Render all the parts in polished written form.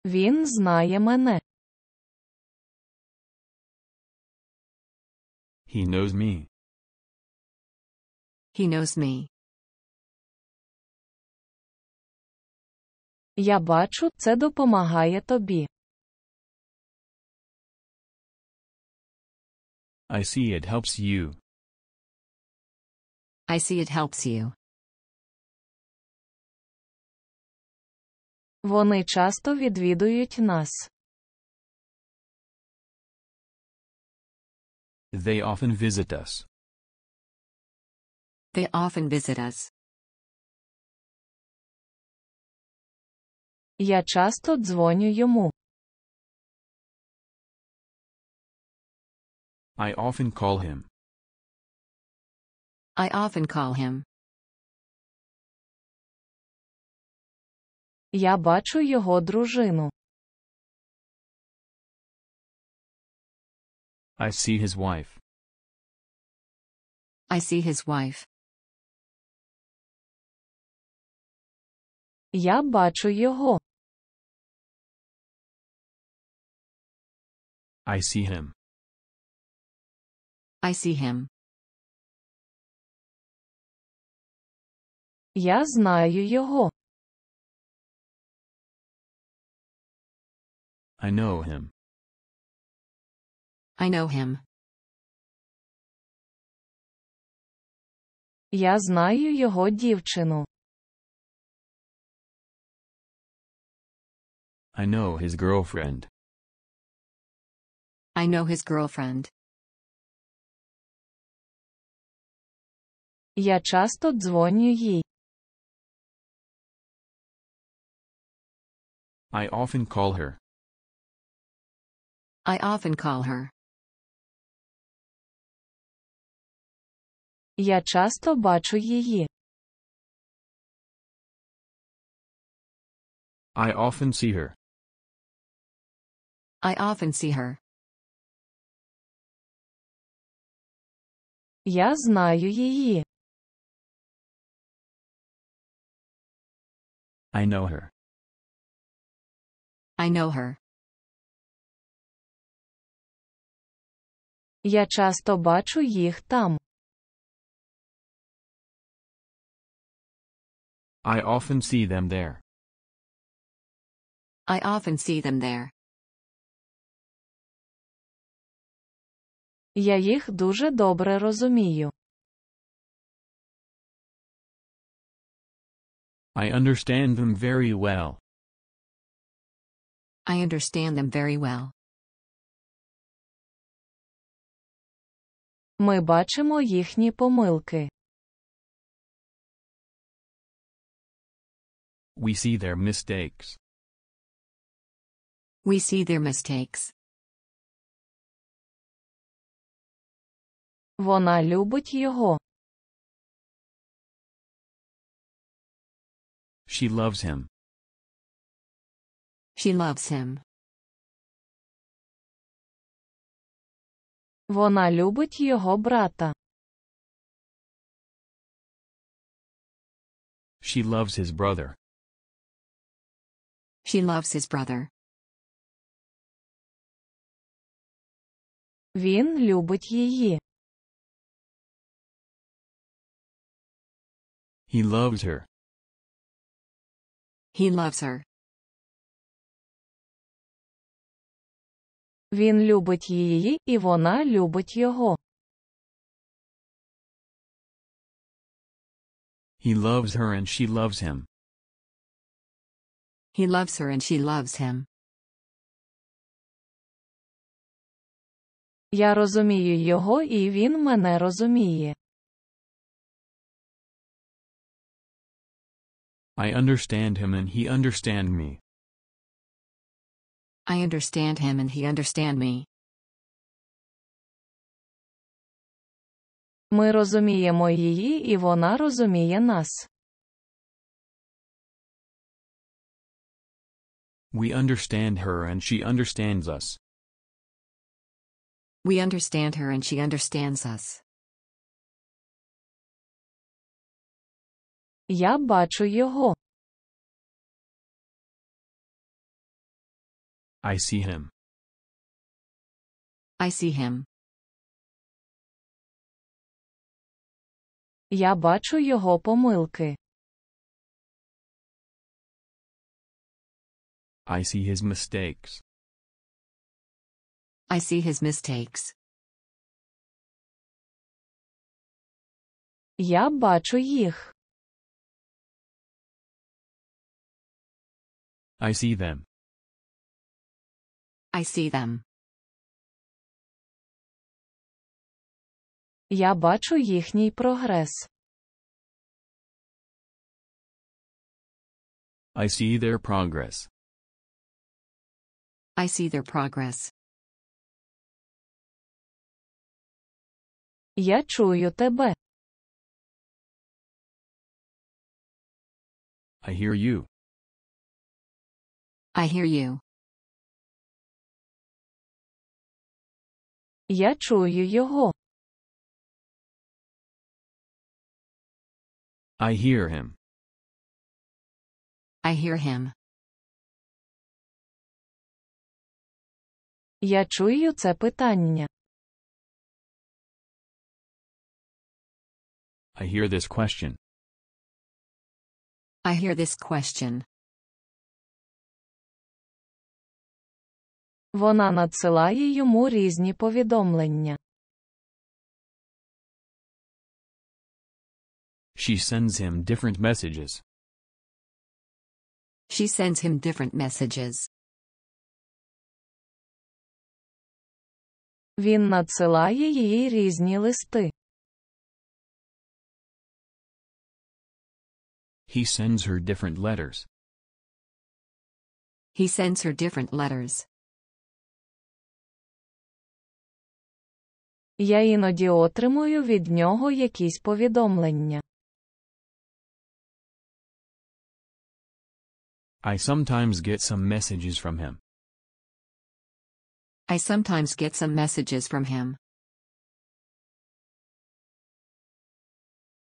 Він знає мене. He knows me. He knows me. Я бачу, це допомагає тобі. I see it helps you. I see it helps you. Вони часто відвідують нас. They often visit us. They often visit us. Я часто дзвоню йому. I often call him. I often call him. Я бачу його дружину. I see his wife. I see his wife. Я бачу його. I see him. I see him. Я знаю його. I know him. I know him. Я знаю його дівчину. I know his girlfriend. I know his girlfriend. Я часто дзвоню їй. I often call her. I often call her. Я часто бачу її. I often see her. I often see her. Я знаю її. I know her. I know her. Я часто бачу їх там. I often see them there. I often see them there. Я їх дуже добре розумію. I understand them very well. I understand them very well. Ми бачимо їхні помилки. We see their mistakes. We see their mistakes. Вона любить його. She loves him. She loves him. Вона любить його брата. She loves his brother. She loves his brother. Він любить її. He loves her. He loves her. Він любить її, і вона любить його. He loves her and she loves him. He loves her and she loves him. Я розумію його, і він мене розуміє. I understand him and he understands me. I understand him and he understands me. Ми розуміємо її, і вона розуміє нас. We understand her and she understands us. We understand her and she understands us. Я бачу його. I see him. I see him. Я бачу його помилки. I see his mistakes. I see his mistakes. Я бачу їх. I see them. I see them. Я бачу їхній прогрес. I see their progress. I see their progress. Я чую тебе. I hear you. I hear you. Я чую його. I hear him. I hear him. Я чую це питання. I hear this question. I hear this question. Вона надсилає йому різні повідомлення. She sends him different messages. She sends him different messages. Він надсилає їй різні листи. He sends her different letters. He sends her different letters. Я іноді отримую від нього якісь повідомлення. I sometimes get some messages from him. I sometimes get some messages from him.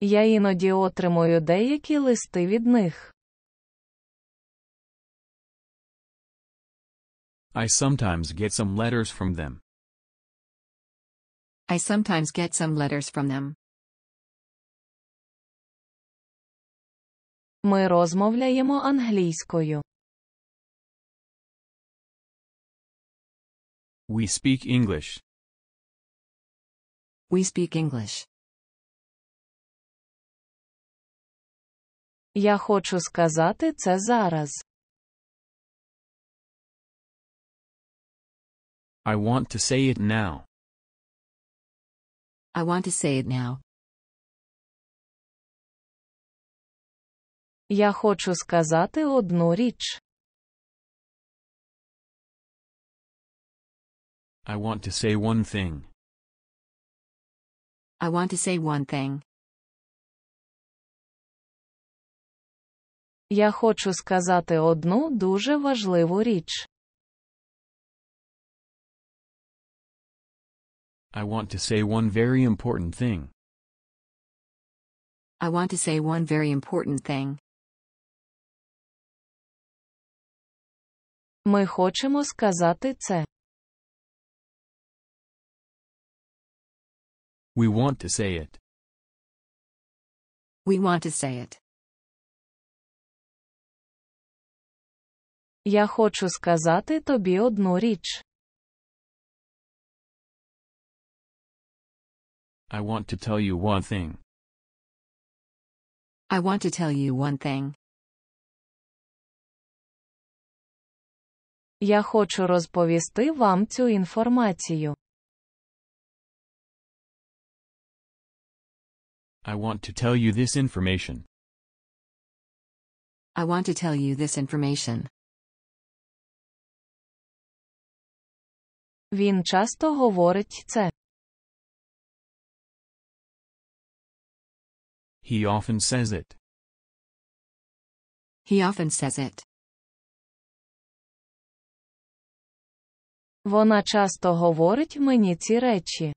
Я іноді отримую деякі листи від них. I sometimes get some letters from them. I sometimes get some letters from them. Ми розмовляємо англійською. We speak English. We speak English. Я хочу сказати це зараз. I want to say it now. I want to say it now. Я хочу сказати одну річ. I want to say one thing. I want to say one thing. Я хочу сказати одну дуже важливу річ. I want to say one very important thing. I want to say one very important thing. Ми хочемо сказати це. We want to say it. We want to say it. Я хочу сказати тобі одну річ. I want to tell you one thing. I want to tell you one thing. Я хочу розповісти вам цю інформацію. I want to tell you this information. I want to tell you this information. Він часто говорить це. He often says it. He often says it. Вона часто говорить мені ці речі.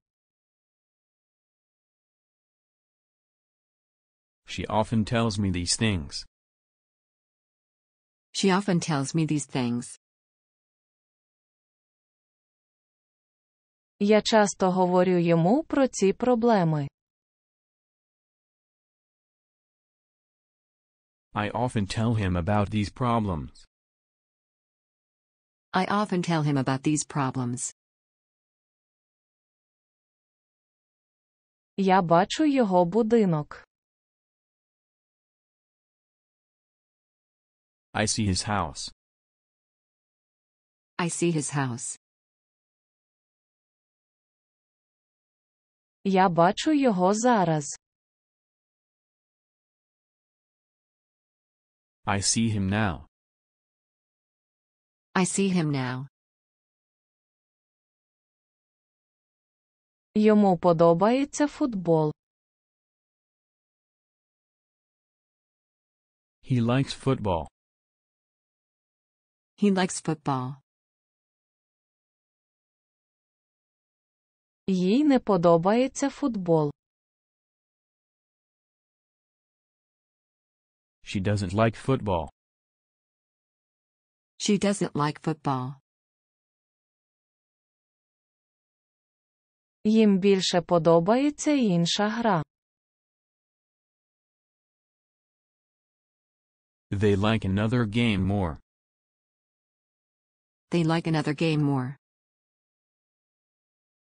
She often tells me these things. She often tells me these things. Я часто говорю йому про ці проблеми. I often tell him about these problems. I often tell him about these problems. Я бачу його будинок. I see his house. I see his house. Я бачу його зараз. I see him now. I see him now. Йому подобається футбол. He likes football. He likes football. Їй не подобається футбол. She doesn't like football. She doesn't like football. Їм більше подобається інша гра. They like another game more. They like another game more.